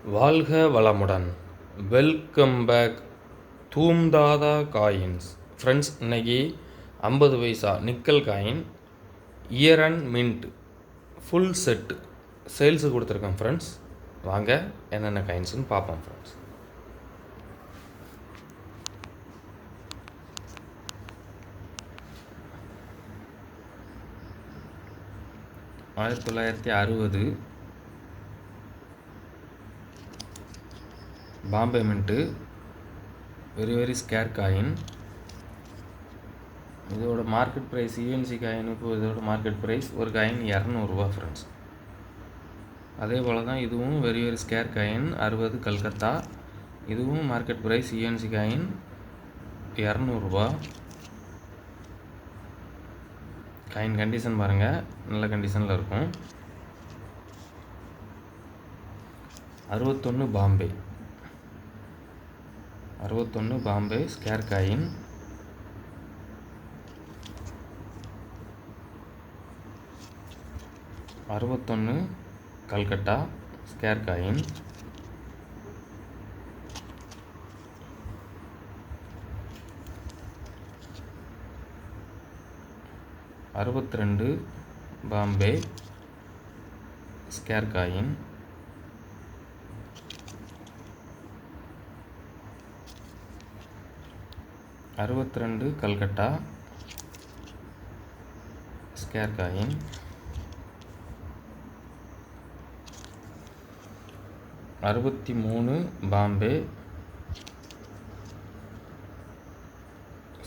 வாழ்க வளமுடன். Welcome back தூம்தாதா காயின்ஸ். ஃப்ரெண்ட்ஸ், இன்றைக்கி 50 paisa nickel coin year and mint full set sales கொடுத்துருக்கேன் ஃப்ரெண்ட்ஸ். வாங்க என்னென்ன காயின்ஸ்னு பார்ப்போம் ஃப்ரெண்ட்ஸ். ஆயிரத்தி 1960 Bombay mint, very scarce coin. இதோட மார்க்கெட் ப்ரைஸ் யூஎன்சி காயினுக்கு இதோட மார்க்கெட் ப்ரைஸ் ஒரு காயின் 200 ஃப்ரெண்ட்ஸ். அதே போல் தான் இதுவும் வெரி ஸ்கேர் காயின் 60 கல்கத்தா. இதுவும் market price UNC coin 200. Coin condition பாருங்கள், நல்ல கண்டிஷனில் இருக்கும். 61 Bombay scarce coin. 61 Calcutta scarce coin. 62 Bombay scarce coin. 62 Calcutta scarce coin. 63 Bombay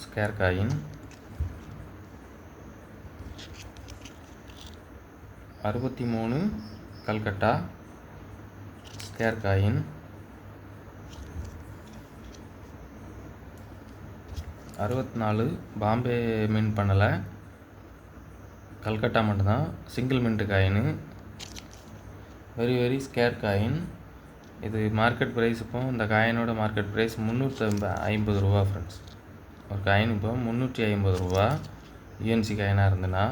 scarce coin. 63 Calcutta scarce coin. 64 Bombay mint பண்ணலை, கல்கட்டா மட்டும்தான் single mint coin. Very scarce coin. இது மார்க்கெட் ப்ரைஸ் இப்போ இந்த காயினோட மார்க்கெட் ப்ரைஸ் 350 ஃப்ரெண்ட்ஸ். ஒரு காயின் இப்போ 350 யூஎன்சி காயினாக இருந்ததுன்னா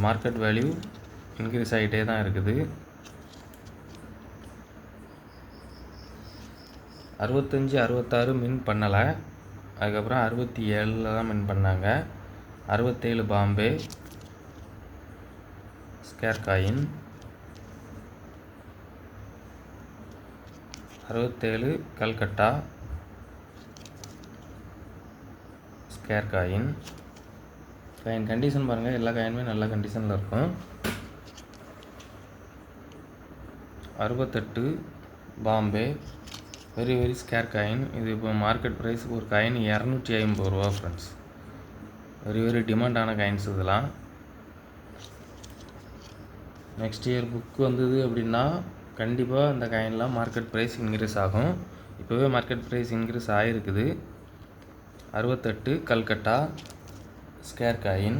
மார்க்கெட் வேல்யூ இன்க்ரீஸ் ஆகிட்டே தான் இருக்குது. 65 66 மின் பண்ணலை, அதுக்கப்புறம் 67 தான் மின் பண்ணாங்க. 67 Bombay scarce coin. 67 Calcutta scarce coin. Coin condition பாருங்கள், எல்லா காயினுமே நல்ல கண்டிஷனில் இருக்கும். 68 பாம்பே வெரி ஸ்கேர் காயின். இது இப்போ மார்க்கெட் ப்ரைஸ் ஒரு காயின் 250 ஃப்ரெண்ட்ஸ். வெரி டிமாண்டான காயின்ஸ் இதெல்லாம். நெக்ஸ்ட் இயர் புக் வந்தது அப்படின்னா கண்டிப்பாக இந்த காயின்லாம் மார்க்கெட் ப்ரைஸ் இன்க்ரீஸ் ஆகும். இப்போவே மார்க்கெட் ப்ரைஸ் இன்க்ரீஸ் ஆகிருக்குது. 68 Calcutta scarce coin.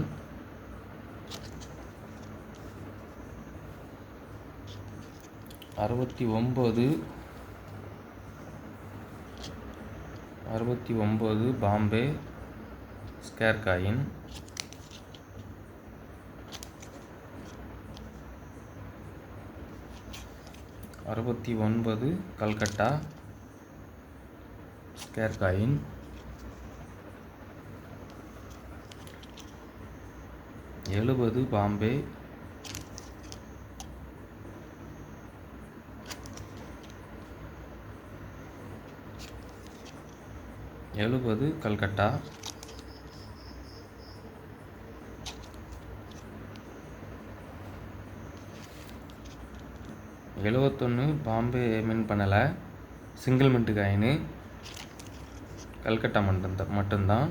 69 Bombay scarce coin. 69 Calcutta scarce coin. 70 Bombay 70 Calcutta. 71 Bombay mint பண்ணலை, சிங்கிள் மின்ட்டு காயின், கல்கட்டா மட்டும்தான்.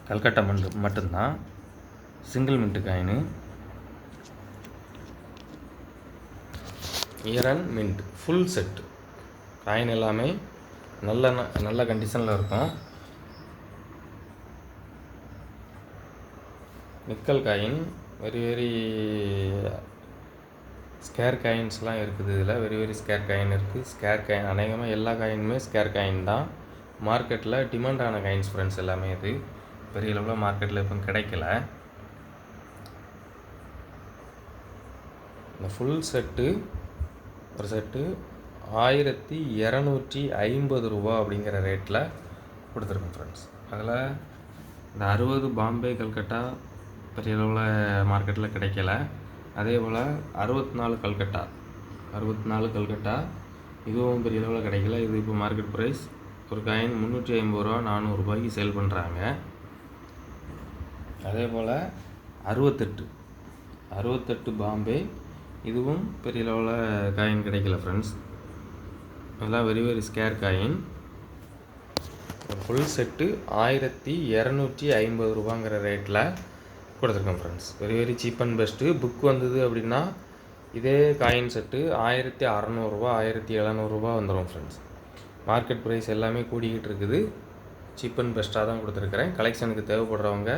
கல்கட்டா மட்டும்தான் single mint coin. Year and mint full set coin எல்லாமே நல்ல கண்டிஷனில் இருக்கும். நிக்கல் காயின் வெரி ஸ்கேர் காயின்ஸ்லாம் இருக்குது. இதில் வெரி ஸ்கேர் காயின் இருக்குது. ஸ்கேர் காயின் அநேகமாக எல்லா காயினுமே ஸ்கேர் காயின் தான். மார்க்கெட்டில் டிமாண்டான காயின்ஸ் ஃப்ரெண்ட்ஸ் எல்லாமே. இது பெரிய அளவில் மார்க்கெட்டில் இப்போ கிடைக்கல. இந்த ஃபுல் செட்டு ஒரு செட்டு 1250 ரூபா அப்படிங்கிற ரேட்டில் கொடுத்துருக்கோம் ஃப்ரெண்ட்ஸ். அதில் இந்த 60 பாம்பே கல்கட்டா பெரிய அளவில் மார்க்கெட்டில் கிடைக்கல. அதே போல் 64 கல்கட்டா இதுவும் பெரிய அளவில் கிடைக்கல. இது இப்போ மார்க்கெட் ப்ரைஸ் ஒரு காயின் 350 ரூபா 400 ரூபாய்க்கு சேல் பண்ணுறாங்க. அதே போல் 68 பாம்பே இதுவும் பெரிய லெவலில் காயின் கிடைக்கல ஃப்ரெண்ட்ஸ். அதெல்லாம் வெரி வெரி ஸ்கேர் காயின். ஒரு ஃபுல் செட்டு 1250 ரூபாங்கிற ரேட்டில் கொடுத்துருக்கோம் friends. Very very cheap and best. Book வந்தது அப்படின்னா இதே காயின் செட்டு 1600 ரூபா 1700 ரூபா வந்துடும் ஃப்ரெண்ட்ஸ். மார்க்கெட் ப்ரைஸ் எல்லாமே கூடிக்கிட்டு இருக்குது. சீப் அண்ட் பெஸ்ட்டாக தான் கொடுத்துருக்குறேன். கலெக்ஷனுக்கு தேவைப்படுறவங்க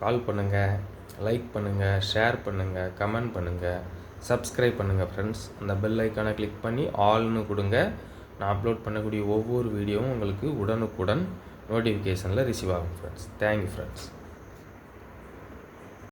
கால் பண்ணுங்கள், லைக் பண்ணுங்கள், ஷேர் பண்ணுங்கள், கமெண்ட் பண்ணுங்கள், சப்ஸ்கிரைப் பண்ணுங்கள் ஃப்ரெண்ட்ஸ். அந்த பெல் ஐக்கானை கிளிக் பண்ணி ஆல்னு கொடுங்க. நான் அப்லோட் பண்ணக்கூடிய ஒவ்வொரு வீடியோவும் உங்களுக்கு உடனுக்குடன் நோட்டிஃபிகேஷனில் ரிசீவ் ஆகும் ஃப்ரெண்ட்ஸ். Thank you friends.